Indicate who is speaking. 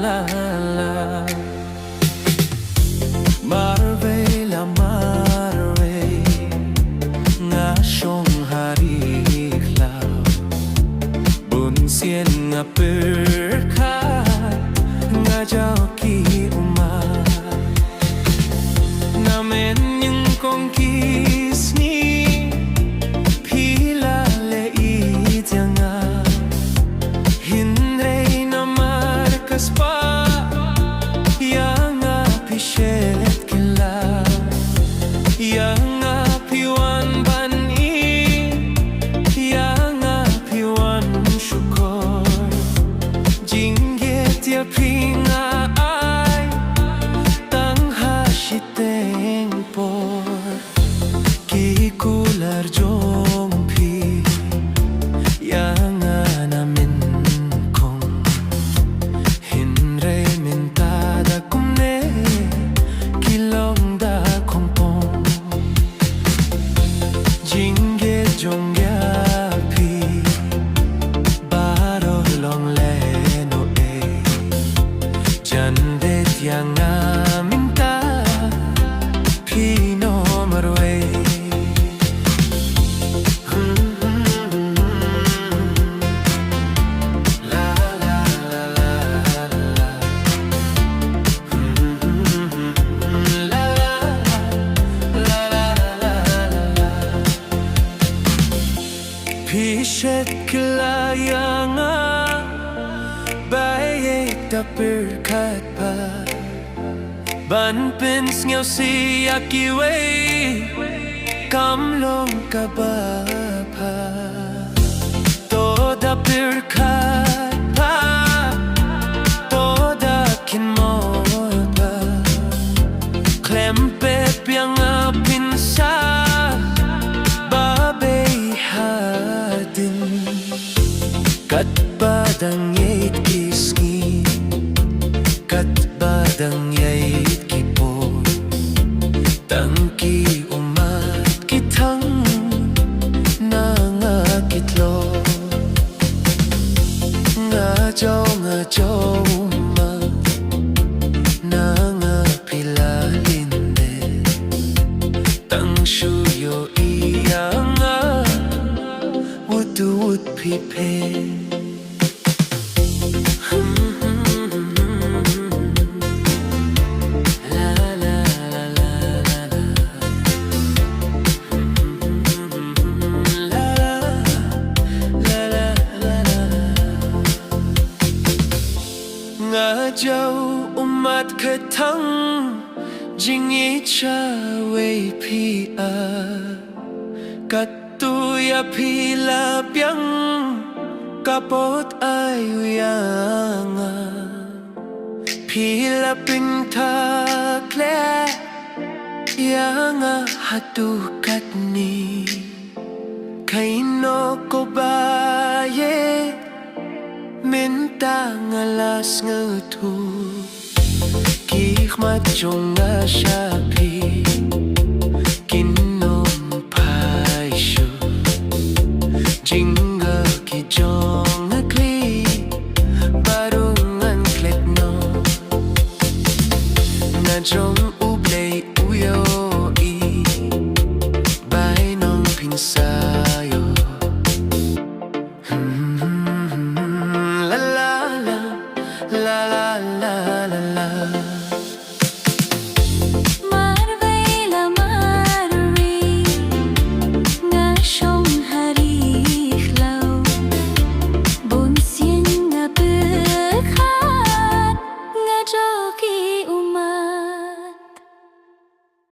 Speaker 1: la la. Marve la marve nga song hari klau bun sien nga perkat nga jau ki uma namen những con kiss ni pila le i tianga hinrei namar spah yang appreciate kila yang apiwan bani yang apiwan syukur jingget ya pinga ai tang hasiteng por ki kular jong pi yang namin kong hinre mintada kumne kilong da kompong jingge jongya pi baro long le no e jande yang minta pi no marwe Pishet kelayanga baik tak berkat pa ban pins ngau si akiwe kam long ka ba pa to da berkat pa to da kin mo pa klem pe piang pinsa kat badang yait kiski kat badang yait kipo tangki umat kitang nangakitlo ngajaw uma nangapilalinde tang shuyo iyanga would prepare la la la la la la la la la la nga jau umat ketang jingi chawe pi a kat tu ya pila piang kapot ayuyanga pila pinta kle yang hatukat ni kaino ko baye minta ngalas ngatu kihmat jonga shapi jinga ki jong akli barungan klet no na jong ublay uyo i bay nong pinsa